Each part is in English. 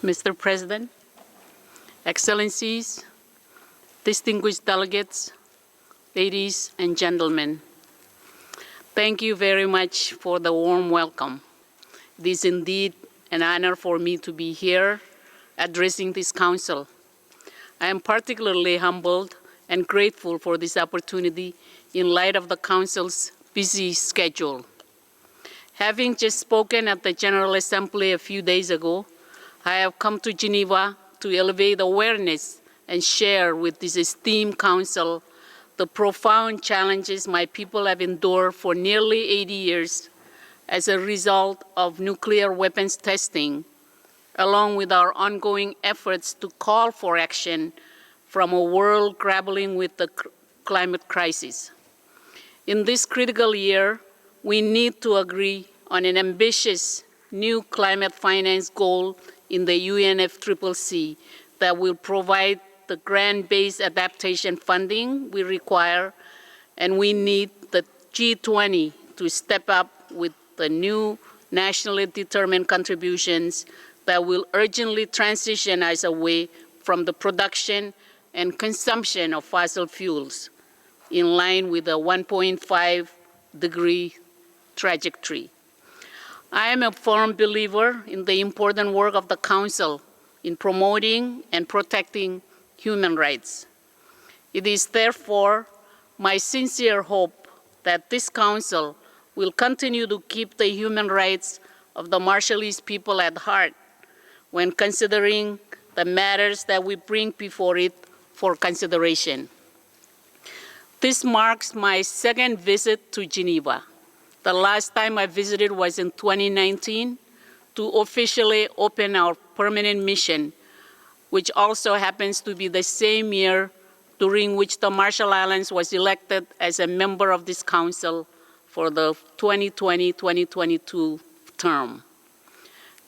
Mr. President, Excellencies, distinguished delegates, ladies and gentlemen, thank you very much for the warm welcome. It is indeed an honor for me to be here addressing this council. I am particularly humbled and grateful for this opportunity in light of the council's busy schedule. Having just spoken at the General Assembly a few days ago, I have come to Geneva to elevate awareness and share with this esteemed council the profound challenges my people have endured for nearly 80 years as a result of nuclear weapons testing, along with our ongoing efforts to call for action from a world grappling with the climate crisis. In this critical year, we need to agree on an ambitious new climate finance goal in the UNFCCC that will provide the grant-based adaptation funding we require, and we need the G20 to step up with the new nationally determined contributions that will urgently transition us away from the production and consumption of fossil fuels in line with the 1.5-degree trajectory. I am a firm believer in the important work of the Council in promoting and protecting human rights. It is therefore my sincere hope that this Council will continue to keep the human rights of the Marshallese people at heart when considering the matters that we bring before it for consideration. This marks my second visit to Geneva. The last time I visited was in 2019 to officially open our permanent mission, which also happens to be the same year during which the Marshall Islands was elected as a member of this council for the 2020-2022 term.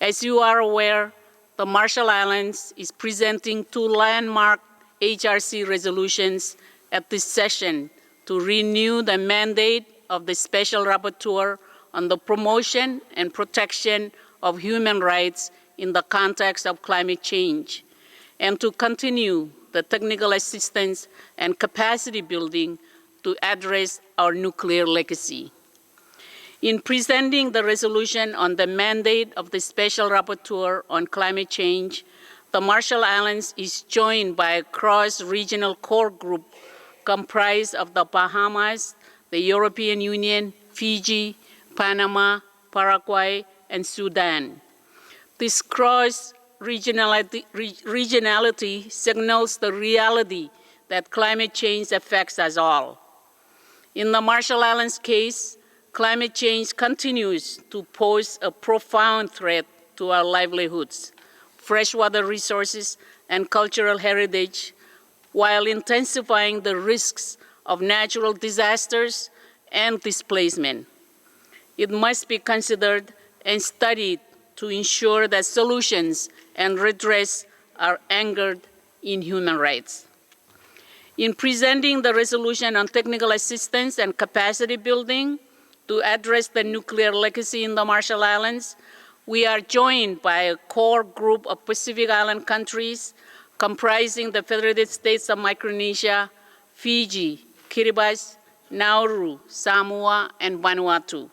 As you are aware, the Marshall Islands is presenting two landmark HRC resolutions at this session to renew the mandate of the Special Rapporteur on the promotion and protection of human rights in the context of climate change, and to continue the technical assistance and capacity building to address our nuclear legacy. In presenting the resolution on the mandate of the Special Rapporteur on climate change, the Marshall Islands is joined by a cross-regional core group comprised of the Bahamas, the European Union, Fiji, Panama, Paraguay, and Sudan. This cross-regionality signals the reality that climate change affects us all. In the Marshall Islands case, climate change continues to pose a profound threat to our livelihoods, freshwater resources, and cultural heritage, while intensifying the risks of natural disasters and displacement. It must be considered and studied to ensure that solutions and redress are anchored in human rights. In presenting the resolution on technical assistance and capacity building to address the nuclear legacy in the Marshall Islands, we are joined by a core group of Pacific Island countries comprising the Federated States of Micronesia, Fiji, Kiribati, Nauru, Samoa, and Vanuatu.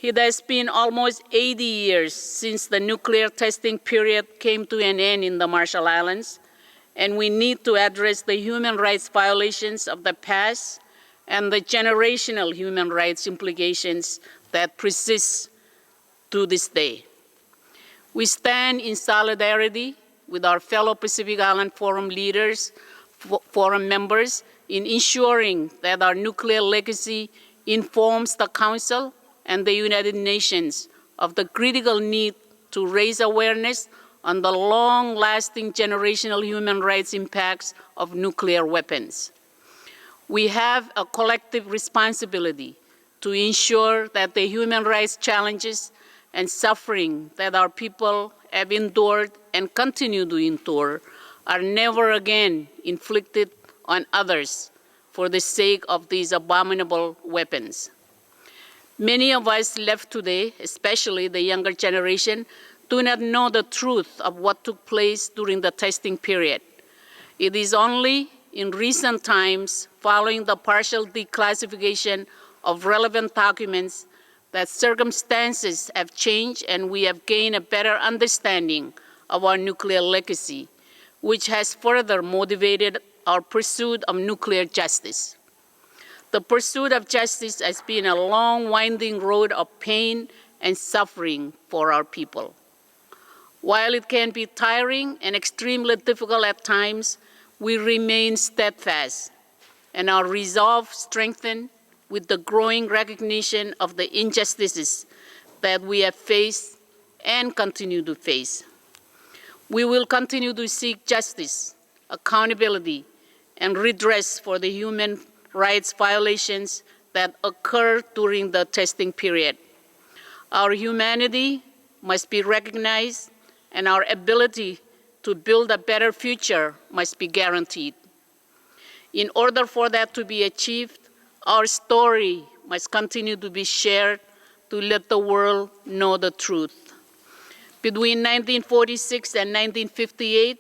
It has been almost 80 years since the nuclear testing period came to an end in the Marshall Islands, and we need to address the human rights violations of the past and the generational human rights implications that persist to this day. We stand in solidarity with our fellow Pacific Island Forum leaders, Forum members, in ensuring that our nuclear legacy informs the Council and the United Nations of the critical need to raise awareness on the long-lasting generational human rights impacts of nuclear weapons. We have a collective responsibility to ensure that the human rights challenges and suffering that our people have endured and continue to endure are never again inflicted on others for the sake of these abominable weapons. Many of us left today, especially the younger generation, do not know the truth of what took place during the testing period. It is only in recent times, following the partial declassification of relevant documents, that circumstances have changed and we have gained a better understanding of our nuclear legacy, which has further motivated our pursuit of nuclear justice. The pursuit of justice has been a long, winding road of pain and suffering for our people. While it can be tiring and extremely difficult at times, we remain steadfast and our resolve strengthened with the growing recognition of the injustices that we have faced and continue to face. We will continue to seek justice, accountability, and redress for the human rights violations that occurred during the testing period. Our humanity must be recognized, and our ability to build a better future must be guaranteed. In order for that to be achieved, our story must continue to be shared to let the world know the truth. Between 1946 and 1958,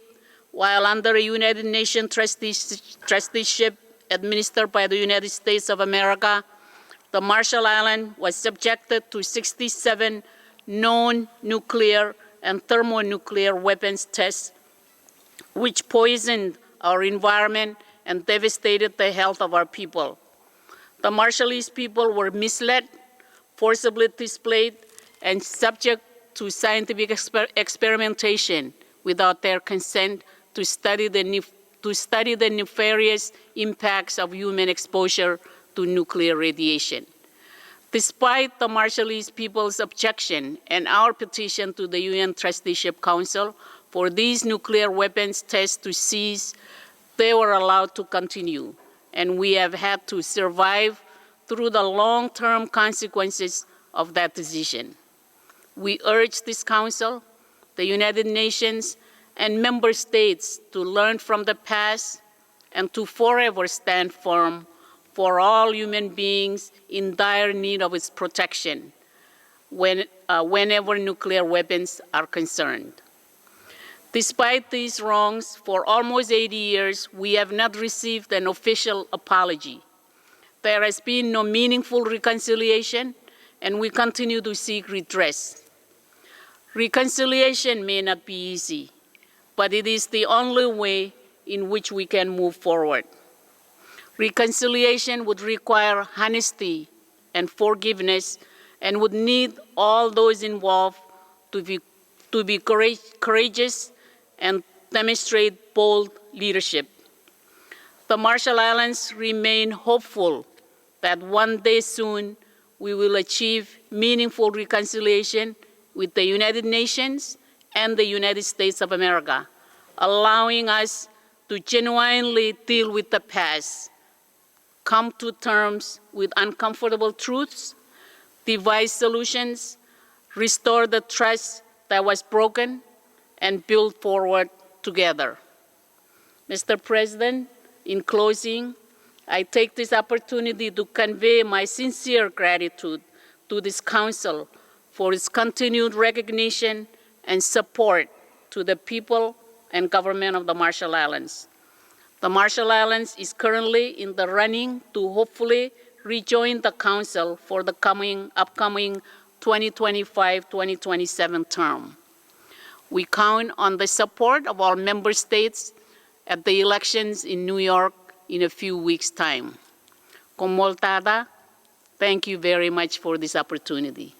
while under a United Nations trusteeship administered by the United States of America, the Marshall Islands was subjected to 67 known nuclear and thermonuclear weapons tests, which poisoned our environment and devastated the health of our people. The Marshallese people were misled, forcibly displayed, and subject to scientific experimentation without their consent to study the nefarious impacts of human exposure to nuclear radiation. Despite the Marshallese people's objection and our petition to the UN Trusteeship Council for these nuclear weapons tests to cease, they were allowed to continue, and we have had to survive through the long-term consequences of that decision. We urge this Council, the United Nations, and member states to learn from the past and to forever stand firm for all human beings in dire need of its protection whenever nuclear weapons are concerned. Despite these wrongs, for almost 80 years, we have not received an official apology. There has been no meaningful reconciliation, and we continue to seek redress. Reconciliation may not be easy, but it is the only way in which we can move forward. Reconciliation would require honesty and forgiveness and would need all those involved to be courageous and demonstrate bold leadership. The Marshall Islands remain hopeful that one day soon we will achieve meaningful reconciliation with the United Nations and the United States of America, allowing us to genuinely deal with the past, come to terms with uncomfortable truths, devise solutions, restore the trust that was broken, and build forward together. Mr. President, in closing, I take this opportunity to convey my sincere gratitude to this Council for its continued recognition and support to the people and government of the Marshall Islands. The Marshall Islands is currently in the running to hopefully rejoin the Council for the upcoming 2025-2027 term. We count on the support of all member states at the elections in New York in a few weeks' time. Komoltada, thank you very much for this opportunity.